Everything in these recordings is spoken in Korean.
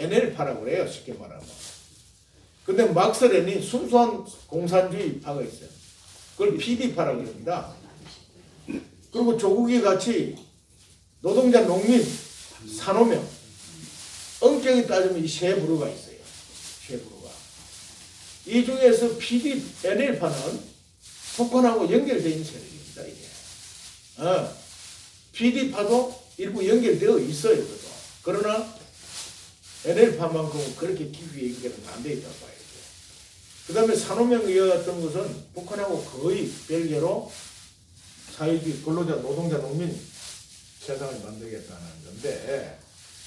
NL파라고 그래요. 쉽게 말하면. 근데 막스웰이 순수한 공산주의파가 있어요. 그걸 PD파라고 합니다. 그리고 조국이 같이 노동자, 농민, 산호명, 엄격히 따지면 이 세 부류가 있어요. 세 부류가. 이 중에서 PD, NL파는 북한하고 연결되어 있는 세력입니다. 이게. PD파도 일부 연결되어 있어요. 그도. 그러나 NL파만큼은 그렇게 깊이 연결은 안 되어 있다고 봐야죠. 그 다음에 산호명 의회 같은 것은 북한하고 거의 별개로 사회주의, 근로자, 노동자, 농민 세상을 만들겠다는 건데,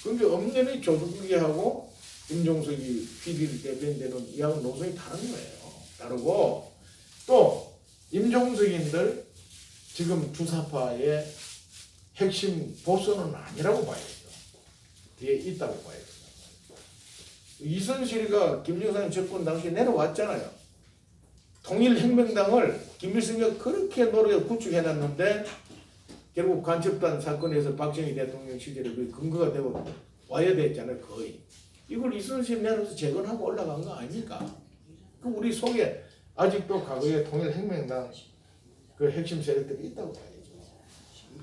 근데 엄연히 조국이하고 김종석이 PD를 대변되는 이하고 노선이 다른 거예요. 다르고, 또 임종석인들 지금 주사파의 핵심 보수는 아니라고 봐야죠. 뒤에 있다고 봐야죠. 이순실이가 김정삼 정권 당시에 내려왔잖아요. 통일혁명당을 김일성이 그렇게 노력해 구축해놨는데 결국 간첩단 사건에서 박정희 대통령 시절에 그 근거가 되고 와야 됐잖아요. 거의. 이걸 이순실 내려서 재건하고 올라간 거 아닙니까? 그 우리 속에 아직도 과거에 통일혁명당 그 핵심 세력들이 있다고 봐야죠.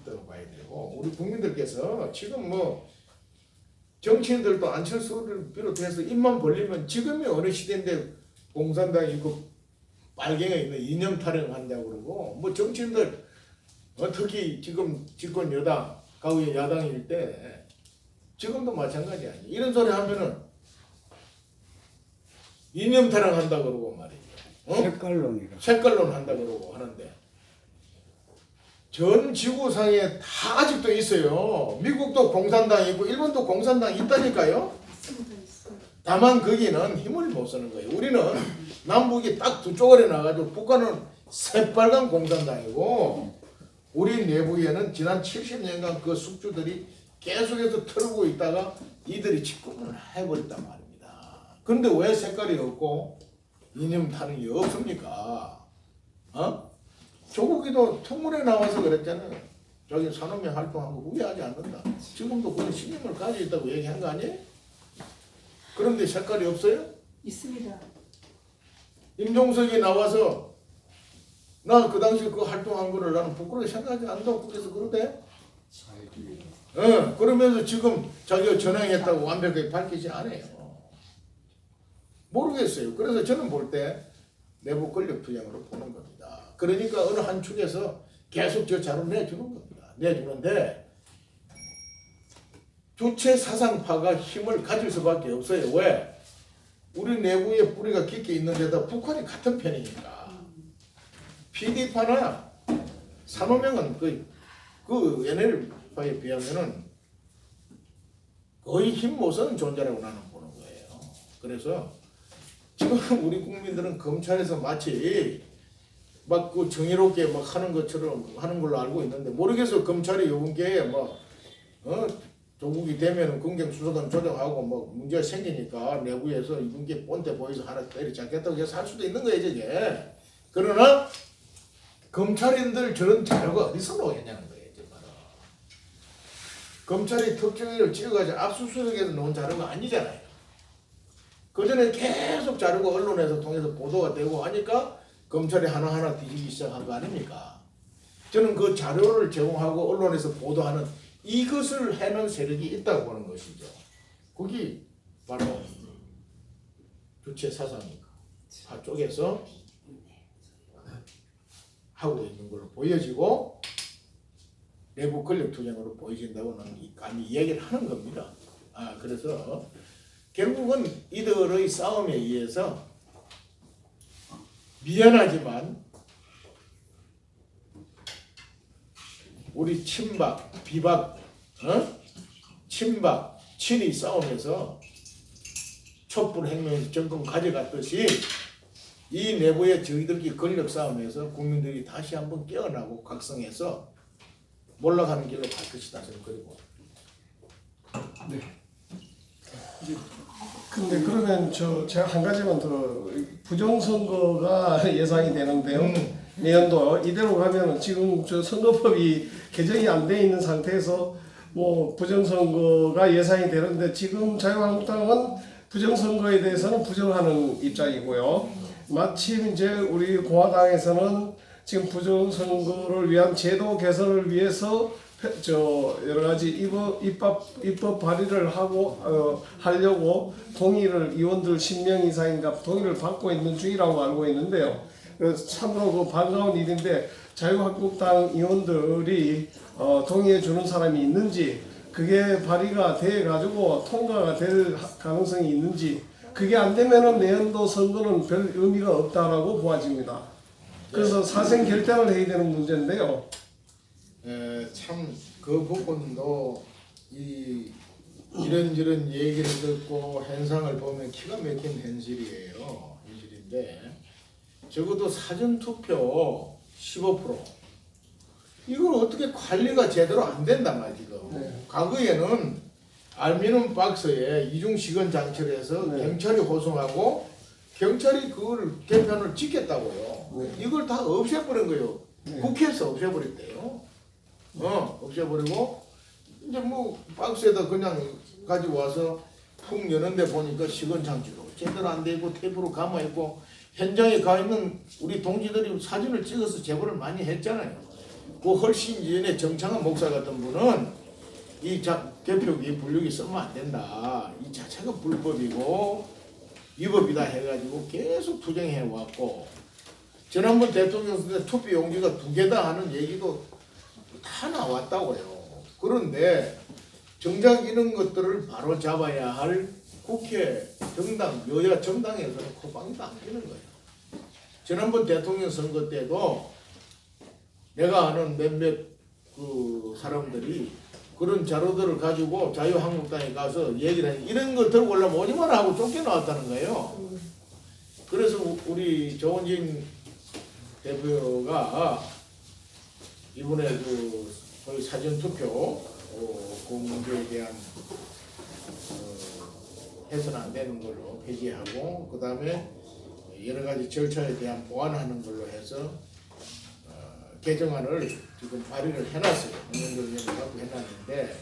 있다고 봐야 되고, 우리 국민들께서 지금 뭐 정치인들도 안철수를 비롯해서 입만 벌리면 지금이 어느 시대인데 공산당이 있고 빨갱이 있는 이념 타령한다고 그러고, 뭐 정치인들 특히 지금 집권 여당, 과거의 야당일 때 지금도 마찬가지 아니에요. 이런 소리 하면은 이념 타령한다 그러고 말이죠. 색깔론이라. 색깔론 한다 그러고 하는데 전 지구상에 다 아직도 있어요. 미국도 공산당이 있고 일본도 공산당이 있다니까요. 다만 거기는 힘을 못 쓰는 거예요. 우리는 남북이 딱 두 쪼가리 나가지고 북한은 새빨간 공산당이고 우리 내부에는 지난 70년간 그 숙주들이 계속해서 털고 있다가 이들이 집권을 해버렸단 말입니다. 그런데 왜 색깔이 없고 이념 타령이 없습니까? 조국이도 청문회 나와서 그랬잖아요. 저기 산업명 활동한 거 후회하지 않는다. 지금도 그런 신념을 가지고 있다고 얘기한 거 아니에요? 그런데 색깔이 없어요? 있습니다. 임종석이 나와서 나 그 당시 그 활동한 거를 나는 부끄러워 생각하지 않는다고 그래서 그러대? 그러면서 지금 자기가 전향했다고 완벽하게 밝히지 않아요. 모르겠어요. 그래서 저는 볼 때 내부 권력 투쟁으로 보는 겁니다. 그러니까 어느 한 축에서 계속 저 자료 내주는 겁니다. 내주는데 주체 사상파가 힘을 가질 수밖에 없어요. 왜? 우리 내부에 뿌리가 깊게 있는데다 북한이 같은 편이니까. PD파나 산호명은 그 NL파에 비하면은 거의 힘 못 쓰는 존재라고 나는 보는 거예요. 그래서 지금 우리 국민들은 검찰에서 마치 막 그 정의롭게 막 하는 것처럼 하는 걸로 알고 있는데 모르겠어요. 검찰이 요번 기회에 조국이 되면은 검경수사관 조정하고 뭐 문제가 생기니까 내부에서 이번 기회 본때 보여서 하나 때려잡겠다고 해서 할 수도 있는 거예요, 저게. 그러나 검찰인들 저런 자료가 어디서 나오겠냐는 거예요, 정말. 검찰이 특정인을 찍어가지고 압수수색해서 놓은 자료가 아니잖아요. 그 전에 계속 자료가 언론에서 통해서 보도가 되고 하니까 검찰이 하나하나 뒤지기 시작한 거 아닙니까? 저는 그 자료를 제공하고 언론에서 보도하는 이것을 해는 세력이 있다고 보는 것이죠. 그게 바로 주체 사상이니까 쪽에서 하고 있는 걸로 보여지고 내부 권력 투쟁으로 보여진다고 나는 감히 이야기를 하는 겁니다. 그래서 결국은 이들의 싸움에 의해서 미안하지만 우리 친박, 비박, 친박, 친이 싸움에서 촛불 혁명에서 정권 가져갔듯이 이 내부의 저희들끼리 권력 싸움에서 국민들이 다시 한번 깨어나고 각성해서 몰락하는 길로 갈 것이다. 저는 그리고. 네. 근데 그러면 제가 한 가지만 더 부정선거가 예상이 되는데요. 내년도 이대로 가면은 지금 저 선거법이 개정이 안 돼 있는 상태에서 뭐 부정선거가 예상이 되는데 지금 자유한국당은 부정선거에 대해서는 부정하는 입장이고요. 마침 이제 우리 공화당에서는 지금 부정선거를 위한 제도 개선을 위해서 여러 가지 입법 발의를 하려고 동의를 의원들 10명 이상인가 동의를 받고 있는 중이라고 알고 있는데요. 그래서 참으로 반가운 일인데 자유한국당 의원들이 동의해 주는 사람이 있는지, 그게 발의가 돼 가지고 통과가 될 가능성이 있는지, 그게 안 되면은 내년도 선거는 별 의미가 없다라고 보아집니다. 그래서 사생 결단을 해야 되는 문제인데요. 참 그 부분도 이런저런 얘기를 듣고 현상을 보면 기가 막힌 현실인데 적어도 사전투표 15% 이걸 어떻게 관리가 제대로 안 된단 말이야 지금. 네. 과거에는 알미늄 박스에 이중시건 장치를 해서 네. 경찰이 호송하고 경찰이 그걸 개편을 지켰다고요. 네. 이걸 다 없애버린 거예요. 네. 국회에서 없애버렸대요. 없애버리고 이제 뭐 박스에다 그냥 가지고 와서 푹 여는데 보니까 시건 장치로 제대로 안 되고 테이프로 감아 있고, 현장에 가 있는 우리 동지들이 사진을 찍어서 제보를 많이 했잖아요. 그 훨씬 전에 정창환 목사 같은 분은 이 개표기 분류기 쓰면 안 된다. 이 자체가 불법이고 위법이다 해가지고 계속 투쟁해 왔고, 지난번 대통령 선거 때 투표 용지가 2개다 하는 얘기도 다 나왔다고요. 그런데 정작 이런 것들을 바로 잡아야 할 국회, 정당, 여야 정당에서는 코방도 안 끼는 거예요. 지난번 대통령 선거 때도 내가 아는 몇몇 그 사람들이 그런 자료들을 가지고 자유한국당에 가서 얘기를 해. 이런 거 들고 올라면 오지 마라 하고 쫓겨나왔다는 거예요. 그래서 우리 조원진 대표가 이번에 거의 사전투표 그 문제에 대한 해서는 안 되는 걸로 폐지하고, 그 다음에 여러 가지 절차에 대한 보완하는 걸로 해서 개정안을 지금 발의를 해놨어요. 국민의힘을 갖고 해놨는데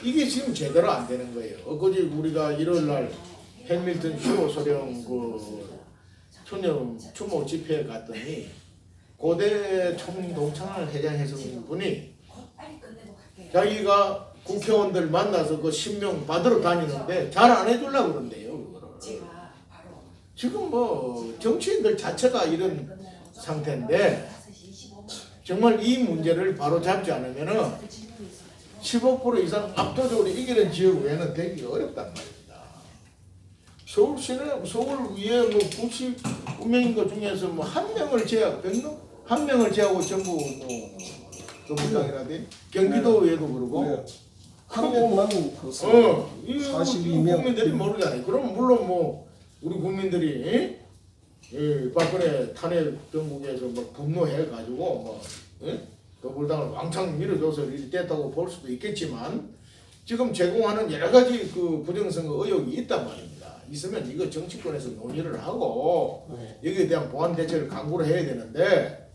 이게 지금 제대로 안 되는 거예요. 엊그제 우리가 1월날 해밀턴 슈 소령 그 추모 집회에 갔더니 고대 총동창을 회장했던 분이 자기가 국회의원들 만나서 그 신명 받으러 다니는데 잘 안 해주려고 그런대요. 그거를. 지금 뭐 정치인들 자체가 이런 상태인데 정말 이 문제를 바로 잡지 않으면은 15% 이상 압도적으로 이기는 지역 외에는 되기가 어렵단 말입니다. 서울 위에 뭐 99명인 것 중에서 뭐 한 명을 제외하고 100명? 한 명을 제외하고 전부 뭐 정부당이라든지 경기도에도 그러고 네. 한 명만 이 42명. 국민들이 모르잖아요. 그럼 물론 뭐 우리 국민들이 박근혜 탄핵 정국에서 막 분노해 가지고 뭐 더불당을 왕창 밀어줘서 이렇게 됐다고 볼 수도 있겠지만, 지금 제공하는 여러 가지 그 부정선거 의혹이 있단 말입니다. 있으면 이거 정치권에서 논의를 하고 여기에 대한 보완 대책을 강구를 해야 되는데,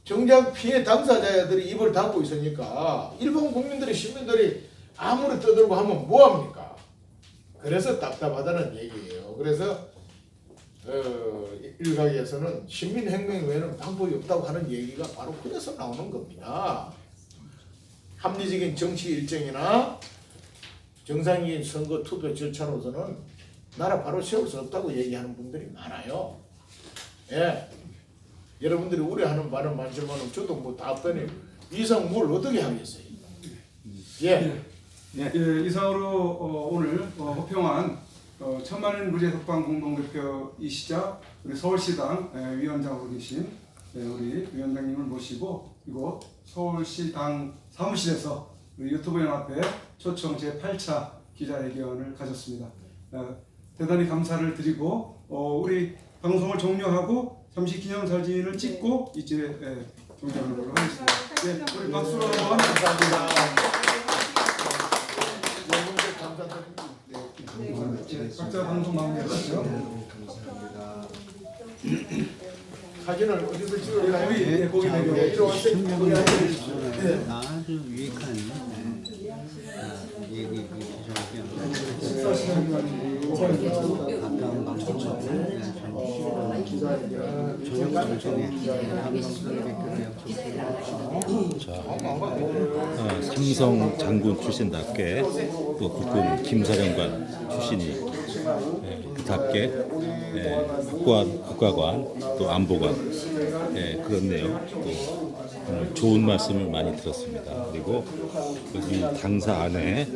정작 피해 당사자들이 입을 닫고 있으니까 일본 국민들이 시민들이 아무리 떠들고 하면 뭐합니까? 그래서 답답하다는 얘기예요. 그래서 일각에서는 시민혁명 외에는 방법이 없다고 하는 얘기가 바로 그래서 나오는 겁니다. 합리적인 정치 일정이나 정상적인 선거 투표 절차로서는 나라 바로 세울 수 없다고 얘기하는 분들이 많아요. 예. 여러분들이 우려하는 말은 많지만 저도 뭐 답변이 이상 뭘 어떻게 하겠어요? 예. 이상으로 오늘 호평한 천만인 무죄 석방 공동대표이시자 우리 서울시당 위원장으로 계신 우리 위원장님을 모시고 이곳 서울시당 사무실에서 우리 유튜브 연합회 초청 제8차 기자회견을 가졌습니다. 대단히 감사를 드리고 우리 방송을 종료하고 잠시 기념사진을 찍고 이제 종료하는 걸로 하겠습니다. 우리 박수로 한번 감사합니다. 각자 방송 마무리하시죠. 사진을 어디서 찍을까요? 거기 이리 와서 거기 앉아주십시오. 아주 유익한 삼성 장군 출신답게 또 국군 김사령관 출신이 그답게 국가관 또 안보관 그렇네요. 또 오늘 좋은 말씀을 많이 들었습니다. 그리고 여기 당사 안에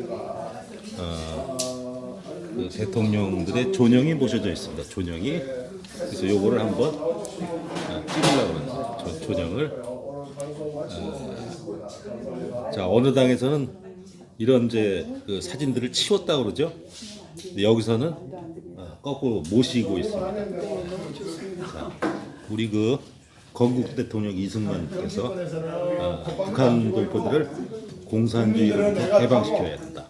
그 대통령들의 존영이 모셔져 있습니다. 존영이. 그래서 요거를 한번 찍으려고 그러는데 존영을. 자, 어느 당에서는 이런 이제 그 사진들을 치웠다고 그러죠. 근데 여기서는 거꾸로 모시고 있습니다. 자, 우리 그 건국 대통령 이승만께서 북한 동포들을 공산주의로부터 해방시켜야 한다.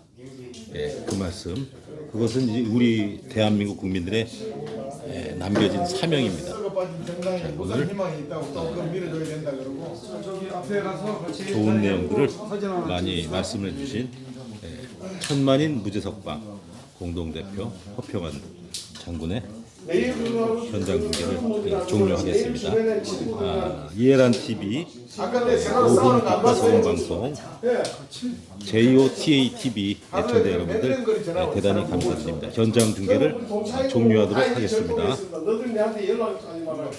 예, 그 말씀. 그것은 이제 우리 대한민국 국민들의 남겨진 사명입니다. 자, 오늘 좋은 내용들을 많이 말씀해 주신 천만인 무죄석방 공동대표 허평환 장군의 현장 중계를 종료하겠습니다. 이해란 TV 5분 국가소음 방송 JOTA TV 애청자 여러분들 대단히 감사드립니다. 현장 중계를 종료하도록 하겠습니다. 너들 내한테 연락하지 말라.